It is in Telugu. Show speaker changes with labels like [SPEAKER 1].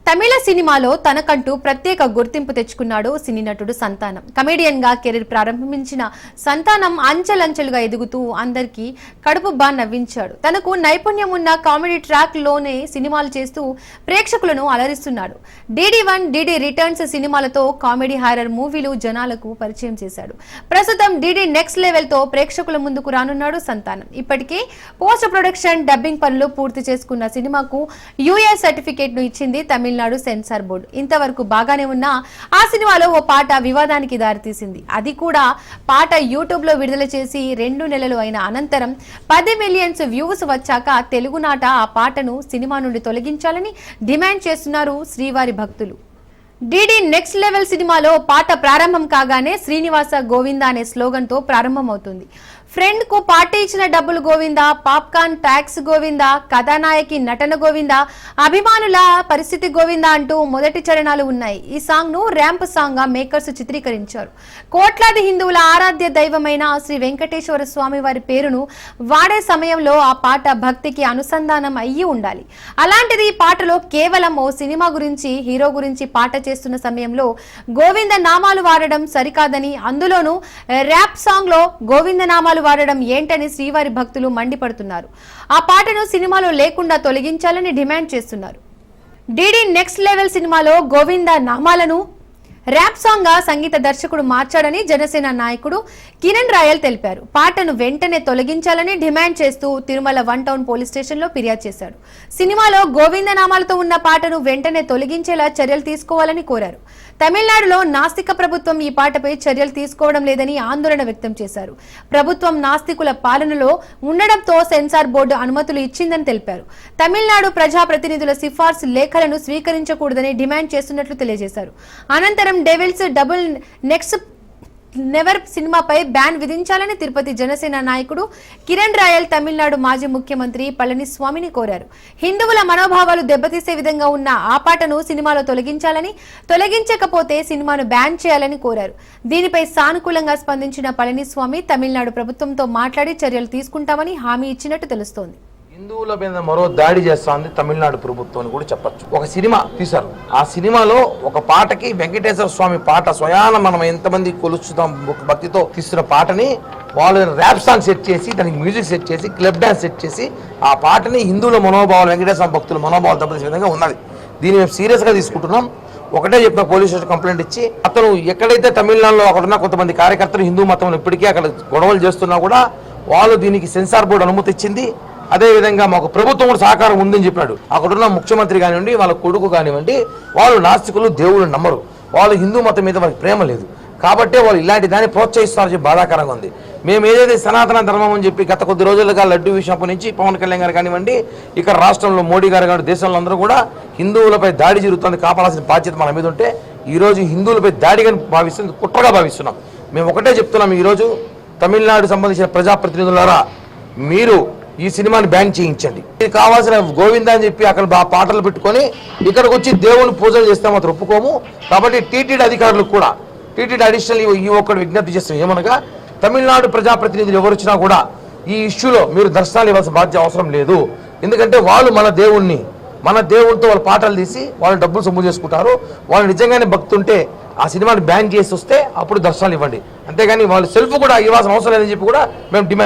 [SPEAKER 1] తమిళ సినిమాలో తనకంటూ ప్రత్యేక గుర్తింపు తెచ్చుకున్నాడు సినీ నటుడు సంతానం. కమెడియన్ గా కెరీర్ ప్రారంభించిన సంతానం అంచెలంచెలుగా ఎదుగుతూ అందరికీ కడుపు నవ్వించాడు. తనకు నైపుణ్యం ఉన్న కామెడీ ట్రాక్ లోనే సినిమాలు చేస్తూ ప్రేక్షకులను అలరిస్తున్నాడు. DD1, DD రిటర్న్స్ సినిమాలతో కామెడీ హారర్ మూవీలు జనాలకు పరిచయం చేశాడు. ప్రస్తుతం DD నెక్స్ట్ లెవెల్ తో ప్రేక్షకుల ముందుకు రానున్నాడు సంతానం. ఇప్పటికే పోస్ట్ ప్రొడక్షన్, డబ్బింగ్ పనులు పూర్తి చేసుకున్న సినిమాకు US సర్టిఫికేట్ ను ఇచ్చింది తమిళనాడు సెన్సార్ బోర్డు. ఇంతవరకు బాగానే ఉన్న ఆ సినిమాలో ఓ పాట వివాదానికి దారితీసింది. అది కూడా పాట యూట్యూబ్ లో విడుదల చేసి 2 నెలలు అయిన అనంతరం 10 మిలియన్స్ వ్యూస్ వచ్చాక తెలుగునాట ఆ పాటను సినిమా నుండి తొలగించాలని డిమాండ్ చేస్తున్నారు శ్రీవారి భక్తులు. DD నెక్స్ట్ లెవెల్ సినిమాలో పాట ప్రారంభం కాగానే శ్రీనివాస గోవింద అనే స్లోగన్ తో ప్రారంభమవుతుంది. ఫ్రెండ్ కు పార్టీ ఇచ్చిన డబ్బులు గోవిందా, పాప్కార్న్ ట్యాక్స్ గోవిందా, కథానాయకి నటన గోవిందా, అభిమానుల పరిస్థితి గోవిందా అంటూ మొదటి చరణాలు ఉన్నాయి. ఈ సాంగ్ ను ర్యాంప్ సాంగ్ గా మేకర్స్ చిత్రీకరించారు. కోట్లాది హిందువుల ఆరాధ్య దైవమైన శ్రీ వెంకటేశ్వర స్వామి వారి పేరును వాడే సమయంలో ఆ పాట భక్తికి అనుసంధానం అయ్యి ఉండాలి. అలాంటిది ఈ పాటలో కేవలం ఓ సినిమా గురించి, హీరో గురించి పాట చేస్తున్న సమయంలో గోవింద నామాలు వాడడం సరికాదని, అందులోనూ ర్యాప్ సాంగ్ లో గోవింద నామాలు వాడడం ఏంటని శ్రీవారి భక్తులు మండిపడుతున్నారు. ఆ పాటను సినిమాలో లేకుండా తొలగించాలని డిమాండ్ చేస్తున్నారు. DD నెక్స్ట్ లెవెల్ సినిమాలో గోవింద నామాలను ర్యాప్ సాంగ్ గా సంగీత దర్శకుడు మార్చాడని జనసేన నాయకుడు కిరణ్ రాయల్ తెలిపారు. పాటను వెంటనే తొలగించాలని డిమాండ్ చేస్తూ తిరుమల 1 టౌన్ పోలీస్ స్టేషన్ లో ఫిర్యాదు చేశాడు. సినిమాలో గోవింద నామాలతో ఉన్న పాటను వెంటనే తొలగించేలా చర్యలు తీసుకోవాలని కోరారు. తమిళనాడులో నాస్తిక ప్రభుత్వం ఈ పాటపై చర్యలు తీసుకోవడం లేదని ఆందోళన వ్యక్తం చేశారు. ప్రభుత్వం నాస్తికుల పాలనలో ఉండడంతో సెన్సార్ బోర్డు అనుమతులు ఇచ్చిందని తెలిపారు. తమిళనాడు ప్రజాప్రతినిధుల సిఫార్సు లేఖలను స్వీకరించకూడదని డిమాండ్ చేస్తున్నట్లు తెలియజేశారు. అనంతరం డెవిల్స్ డబుల్ నెక్స్ట్ నెవర్ సినిమాపై బ్యాన్ విధించాలని తిరుపతి జనసేన నాయకుడు కిరణ్ రాయల్ తమిళనాడు మాజీ ముఖ్యమంత్రి పళనిస్వామిని కోరారు. హిందువుల మనోభావాలు దెబ్బతీసే విధంగా ఉన్న ఆ పాటను సినిమాలో తొలగించాలని, తొలగించకపోతే సినిమాను బ్యాన్ చేయాలని కోరారు. దీనిపై సానుకూలంగా స్పందించిన పళనిస్వామి తమిళనాడు ప్రభుత్వంతో మాట్లాడి చర్యలు తీసుకుంటామని హామీ ఇచ్చినట్టు తెలుస్తోంది.
[SPEAKER 2] హిందువుల మీద మరో దాడి చేస్తోంది తమిళనాడు ప్రభుత్వం అని కూడా చెప్పచ్చు. ఒక సినిమా తీశారు. ఆ సినిమాలో ఒక పాటకి వెంకటేశ్వర స్వామి పాట స్వయాన మనం ఎంతమంది కొలుచుతాం భక్తితో తీస్తున్న పాటని వాళ్ళు ర్యాప్ సాంగ్ సెట్ చేసి, దానికి మ్యూజిక్ సెట్ చేసి, క్లబ్ డాన్స్ సెట్ చేసి ఆ పాటని హిందువుల మనోభావాలు, వెంకటేశ్వర భక్తుల మనోభావాలు దెబ్బతీసే విధంగా ఉన్నది. దీన్ని మేము సీరియస్ గా తీసుకుంటున్నాం. ఒకటే చెప్పిన పోలీస్ స్టేషన్ కంప్లైంట్ ఇచ్చి, అతను ఎక్కడైతే తమిళనాడులో అక్కడ ఉన్న కొంతమంది కార్యకర్తలు హిందూ మతం ఇప్పటికీ అక్కడ గొడవలు చేస్తున్నా కూడా వాళ్ళు దీనికి సెన్సార్ బోర్డు అనుమతి ఇచ్చింది. అదేవిధంగా మాకు ప్రభుత్వం కూడా సహకారం ఉందని చెప్పినాడు. అక్కడున్న ముఖ్యమంత్రి కానివ్వండి, వాళ్ళ కొడుకు కానివ్వండి, వాళ్ళు నాస్తికులు, దేవుళ్ళు నమ్మరు, వాళ్ళు హిందూ మతం మీద వాళ్ళకి ప్రేమ లేదు. కాబట్టి వాళ్ళు ఇలాంటి దాన్ని ప్రోత్సహిస్తారని చెప్పి బాధాకరంగా ఉంది. మేము ఏదైతే సనాతన ధర్మం అని చెప్పి గత కొద్ది రోజులుగా లడ్డు విషయం నుంచి పవన్ కళ్యాణ్ గారు కానివ్వండి, ఇక్కడ రాష్ట్రంలో మోడీ గారు కానివ్వండి, దేశంలో అందరూ కూడా హిందువులపై దాడి జరుగుతుంది, కాపాడాల్సిన బాధ్యత మన మీద ఉంటే ఈరోజు హిందువులపై దాడిగా భావిస్తుంది, కుట్రగా భావిస్తున్నాం. మేము ఒకటే చెప్తున్నాం, ఈరోజు తమిళనాడు సంబంధించిన ప్రజాప్రతినిధులారా, మీరు ఈ సినిమాని బ్యాన్ చేయించండి. ఇది కావాల్సిన గోవింద అని చెప్పి అక్కడ పాటలు పెట్టుకొని ఇక్కడికి వచ్చి దేవుని పూజలు చేస్తే మాత్రం ఒప్పుకోము. కాబట్టి టీటీడీ అధికారులకు కూడా, టీటీడీ అడిషనల్ ఈ ఒక్కడు విజ్ఞప్తి చేస్తాం ఏమనగా, తమిళనాడు ప్రజాప్రతినిధులు ఎవరు వచ్చినా కూడా ఈ ఇష్యూలో మీరు దర్శనాలు ఇవ్వాల్సిన బాధ్యత అవసరం లేదు. ఎందుకంటే వాళ్ళు మన దేవునితో వాళ్ళు పాటలు తీసి వాళ్ళు డబ్బులు సొమ్ము చేసుకుంటారు. వాళ్ళు నిజంగానే భక్తి ఉంటే ఆ సినిమాని బ్యాన్ చేసి వస్తే అప్పుడు దర్శనాలు ఇవ్వండి. అంతేగాని వాళ్ళు సెల్ఫ్ కూడా ఇవ్వాల్సిన అవసరం లేదని చెప్పి కూడా మేము డిమాండ్